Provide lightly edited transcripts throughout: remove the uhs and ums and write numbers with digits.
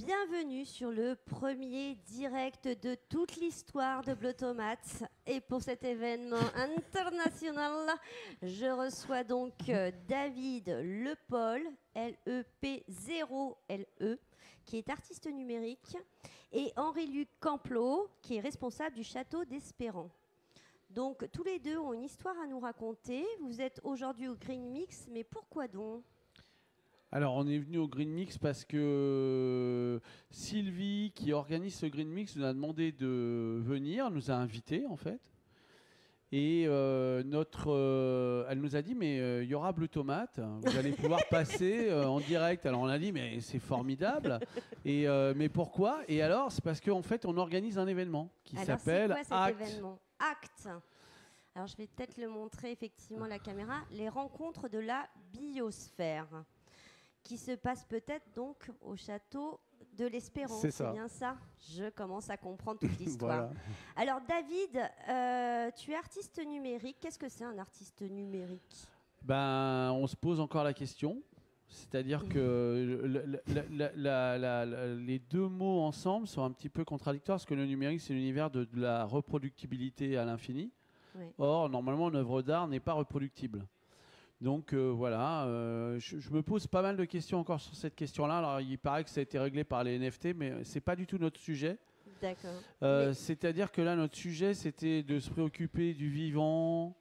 Bienvenue sur le premier direct de toute l'histoire de Blotomate. Et pour cet événement international, je reçois donc David Lepol, L-E-P-0-L-E, qui est artiste numérique, et Henri-Luc Camplot, qui est responsable du château d'Espérant. Donc tous les deux ont une histoire à nous raconter. Vous êtes aujourd'hui au Green Mix, mais pourquoi donc ? Alors, on est venu au Green Mix parce que Sylvie, qui organise ce Green Mix, nous a demandé de venir, nous a invités en fait. Et elle nous a dit, mais il y aura Blotomate, vous allez pouvoir passer en direct. Alors on a dit, mais c'est formidable. Et mais pourquoi ? Et alors, c'est parce qu'en fait, on organise un événement qui s'appelle c'est quoi cet événement ? Acte. Alors je vais peut-être le montrer effectivement à la caméra. Les rencontres de la biosphère, qui se passe peut-être donc au château de l'Espérant. C'est bien ça ? Je commence à comprendre toute l'histoire. Voilà. Alors David, tu es artiste numérique. Qu'est-ce que c'est un artiste numérique ? On se pose encore la question. C'est-à-dire que les deux mots ensemble sont un petit peu contradictoires, parce que le numérique, c'est l'univers de la reproductibilité à l'infini. Oui. Or, normalement, une œuvre d'art n'est pas reproductible. Donc voilà, je me pose pas mal de questions encore sur cette question-là. Alors il paraît que ça a été réglé par les NFT, mais c'est pas du tout notre sujet. D'accord. C'est-à-dire que là, notre sujet, c'était de se préoccuper du vivant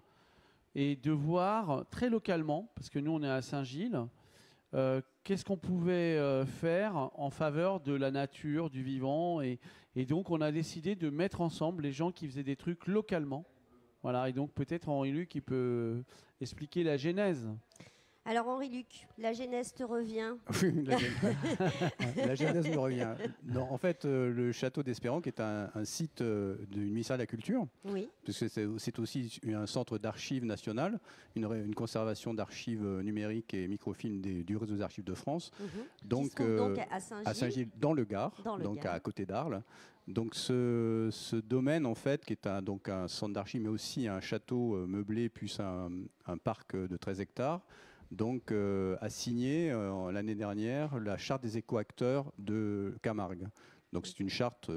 et de voir très localement, parce que nous, on est à Saint-Gilles, qu'est-ce qu'on pouvait faire en faveur de la nature, du vivant. Et donc, on a décidé de mettre ensemble les gens qui faisaient des trucs localement. Voilà, et donc peut-être Henri-Luc qui peut expliquer la genèse. Alors Henri-Luc, la genèse te revient. Oui, la genèse me revient. Non, en fait, le château d'Espérant, qui est un site du ministère de la Culture, oui. Puisque c'est aussi un centre d'archives nationales, une conservation d'archives numériques et microfilms du réseau des archives de France. Donc à Saint-Gilles, dans le Gard, à côté d'Arles. Donc ce domaine, en fait, qui est un centre d'archives, mais aussi un château meublé, plus un parc de 13 hectares, donc a signé l'année dernière la charte des écoacteurs de Camargue. Donc c'est une charte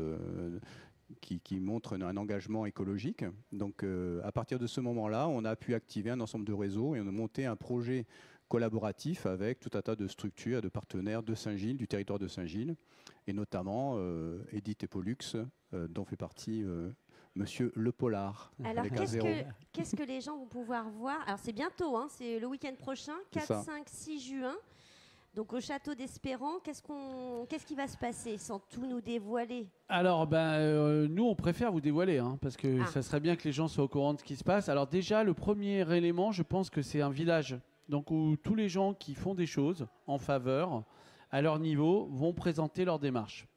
qui montre un engagement écologique. Donc à partir de ce moment-là, on a pu activer un ensemble de réseaux et on a monté un projet collaboratif avec tout un tas de structures, de partenaires de Saint-Gilles, du territoire de Saint-Gilles, et notamment Edith et Pollux, dont fait partie Monsieur Le Polar. Alors, qu'est-ce que les gens vont pouvoir voir ? Alors, c'est bientôt, hein, c'est le week-end prochain, 4, 5, 6 juin. Donc, au château d'Espérant, qu'est-ce qui va se passer sans tout nous dévoiler ? Alors, nous, on préfère vous dévoiler, hein, parce que ça serait bien que les gens soient au courant de ce qui se passe. Alors, déjà, le premier élément, je pense que c'est un village. Donc, où tous les gens qui font des choses en faveur, à leur niveau, vont présenter leur démarche.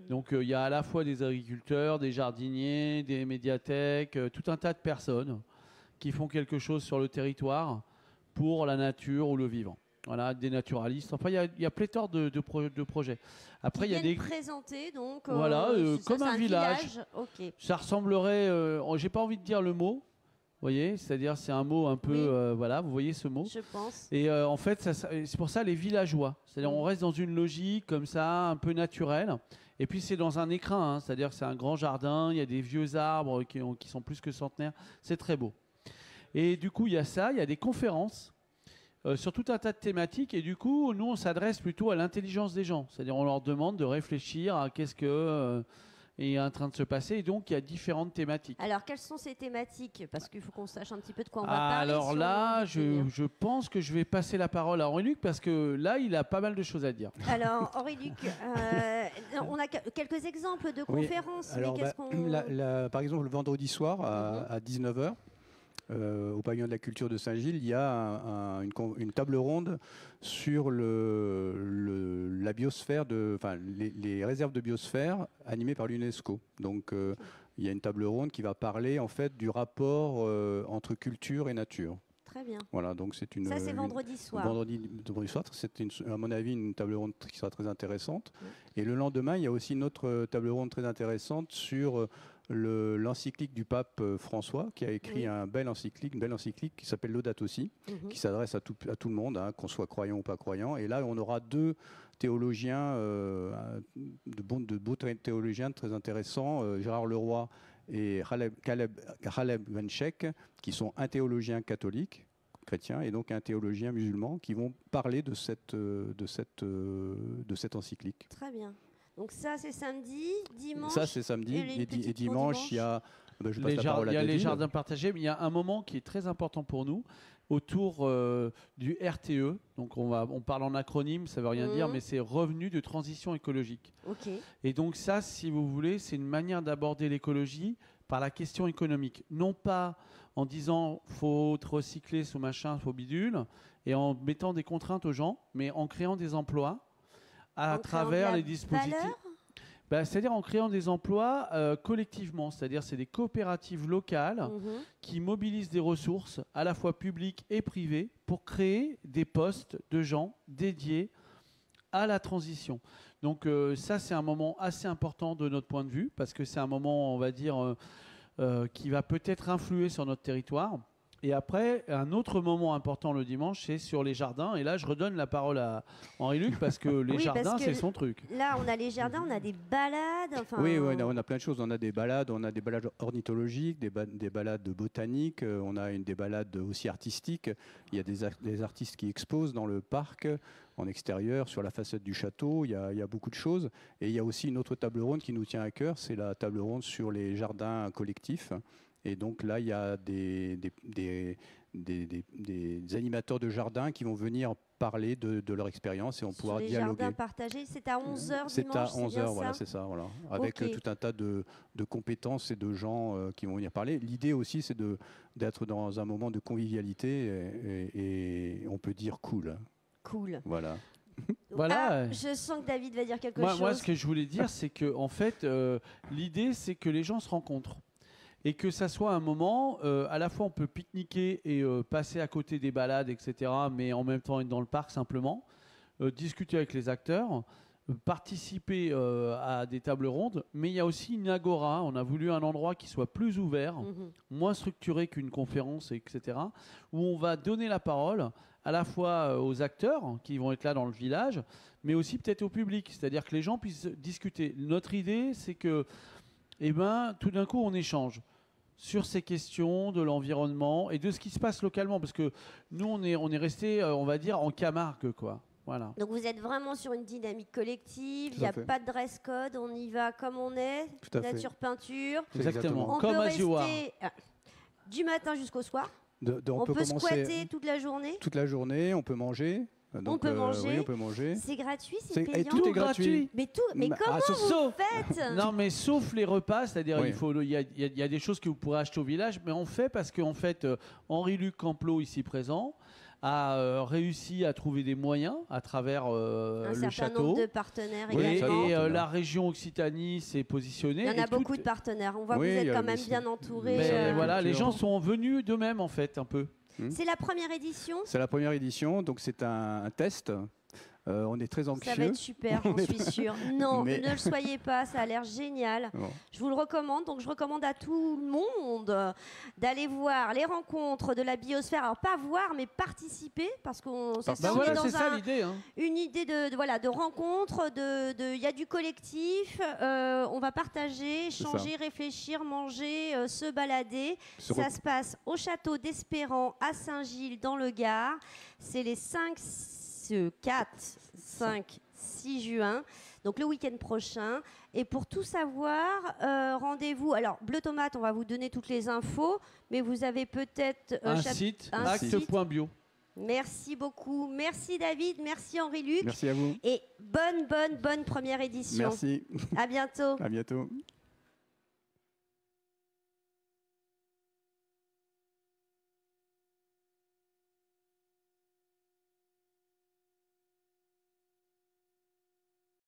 Donc il y a à la fois des agriculteurs, des jardiniers, des médiathèques, tout un tas de personnes qui font quelque chose sur le territoire pour la nature ou le vivant. Voilà, des naturalistes. Enfin, il y a pléthore de projets. Après, il y a des présenter donc. Voilà, comme un village. Okay. Ça ressemblerait. J'ai pas envie de dire le mot. Vous voyez, c'est-à-dire c'est un mot un peu, voilà, vous voyez ce mot. Je pense. Et en fait, c'est pour ça les villageois. C'est-à-dire on reste dans une logique comme ça, un peu naturelle. Et puis c'est dans un écrin, hein, c'est-à-dire que c'est un grand jardin, il y a des vieux arbres qui sont plus que centenaires. C'est très beau. Et du coup, il y a ça, il y a des conférences sur tout un tas de thématiques. Et du coup, nous, on s'adresse plutôt à l'intelligence des gens. C'est-à-dire on leur demande de réfléchir à qu'est-ce que... est en train de se passer, et donc il y a différentes thématiques. Alors, quelles sont ces thématiques ? Parce qu'il faut qu'on sache un petit peu de quoi on va parler. Alors là, je pense que je vais passer la parole à Henri-Luc, parce que là, il a pas mal de choses à dire. Alors, Henri-Luc, on a quelques exemples de conférences. Alors, par exemple, le vendredi soir, à 19h, au pavillon de la culture de Saint-Gilles, il y a une table ronde sur la biosphère, les réserves de biosphère animées par l'UNESCO. Donc il y a une table ronde qui va parler en fait du rapport entre culture et nature. Très bien. Voilà, donc c'est ça c'est vendredi soir. Vendredi soir, c'est à mon avis une table ronde qui sera très intéressante. Et le lendemain, il y a aussi une autre table ronde très intéressante sur l'encyclique du pape François, qui a écrit une belle encyclique qui s'appelle Laudato Si, qui s'adresse à tout le monde, hein, qu'on soit croyant ou pas croyant. Et là, on aura deux théologiens, de beaux théologiens très intéressants, Gérard Leroy et Khaled Venchek, qui sont un théologien catholique, chrétien, et donc un théologien musulman, qui vont parler de cette encyclique. Très bien. Donc ça, c'est samedi, dimanche. Ça, c'est samedi. Et dimanche, il y a... les jardins partagés, mais il y a un moment qui est très important pour nous, autour du RTE. Donc on parle en acronyme, ça ne veut rien dire, mais c'est Revenu de transition écologique. Okay. Et donc ça, si vous voulez, c'est une manière d'aborder l'écologie par la question économique. Non pas en disant faut recycler ce machin, faut bidule, et en mettant des contraintes aux gens, mais en créant des emplois à travers les dispositifs. C'est-à-dire en créant des emplois collectivement, c'est-à-dire c'est des coopératives locales qui mobilisent des ressources à la fois publiques et privées pour créer des postes de gens dédiés à la transition. Donc ça, c'est un moment assez important de notre point de vue, parce que c'est un moment, on va dire, qui va peut-être influer sur notre territoire. Et après, un autre moment important le dimanche, c'est sur les jardins. Et là, je redonne la parole à Henri-Luc, parce que les jardins, c'est son truc. Là, on a les jardins, on a des balades. Oui, on a plein de choses. On a des balades ornithologiques, des balades botaniques, on a des balades aussi artistiques. Il y a des artistes qui exposent dans le parc, en extérieur, sur la façade du château. Il y a beaucoup de choses. Et il y a aussi une autre table ronde qui nous tient à cœur, c'est la table ronde sur les jardins collectifs. Et donc là, il y a des animateurs de jardin qui vont venir parler de leur expérience, et on pourra dialoguer. Les jardins partagés, c'est à 11h dimanche, c'est à 11h, voilà, c'est ça. Voilà. Avec tout un tas de compétences et de gens qui vont venir parler. L'idée aussi, c'est d'être dans un moment de convivialité et on peut dire cool. Cool. Voilà. Voilà. Je sens que David va dire quelque chose. Moi, ce que je voulais dire, c'est que en fait, l'idée, c'est que les gens se rencontrent. Et que ça soit un moment, à la fois on peut pique-niquer et passer à côté des balades, etc., mais en même temps être dans le parc simplement, discuter avec les acteurs, participer à des tables rondes, mais il y a aussi une agora. On a voulu un endroit qui soit plus ouvert, moins structuré qu'une conférence, etc., où on va donner la parole à la fois aux acteurs qui vont être là dans le village, mais aussi peut-être au public, c'est-à-dire que les gens puissent discuter. Notre idée, c'est que tout d'un coup, on échange sur ces questions de l'environnement et de ce qui se passe localement. Parce que nous, on est resté, on va dire, en Camargue, quoi. Voilà. Donc, vous êtes vraiment sur une dynamique collective. Il n'y a pas de dress code. On y va comme on est. Nature, peinture. Exactement. On comme peut rester du matin jusqu'au soir. On peut squatter toute la journée. Toute la journée, on peut manger. Donc, on peut manger. Oui, on peut manger. C'est gratuit, c'est payant. Et tout est gratuit. Mais comment vous faites? Non, mais sauf les repas, c'est-à-dire il y a des choses que vous pourrez acheter au village, mais on fait parce qu'en fait, Henri-Luc Camplot, ici présent, a réussi à trouver des moyens à travers le château. Un certain nombre de partenaires également. Et la région Occitanie s'est positionnée. Il y en a beaucoup de partenaires. On voit que vous êtes quand même bien entourés. Mais voilà, les gens sont venus d'eux-mêmes, en fait, un peu. C'est la première édition. C'est la première édition, donc c'est un test. On est très anxieux. Ça va être super, j'en suis sûre. Non, ne le soyez pas, ça a l'air génial. Bon. Je vous le recommande. Donc, je recommande à tout le monde d'aller voir les rencontres de la biosphère. Alors, pas voir, mais participer, parce qu'on c'est ça l'idée. Une idée de rencontre. Il y a du collectif. On va partager, échanger, réfléchir, manger, se balader. Ça se passe au château d'Espérant à Saint-Gilles, dans le Gard. C'est les 4, 5, 6 juin, donc le week-end prochain. Et pour tout savoir, rendez-vous. Alors, Bleu Tomate, on va vous donner toutes les infos, mais vous avez peut-être un site, acte.bio. Merci beaucoup. Merci David, merci Henri-Luc. Merci à vous. Et bonne première édition. Merci. À bientôt. À bientôt.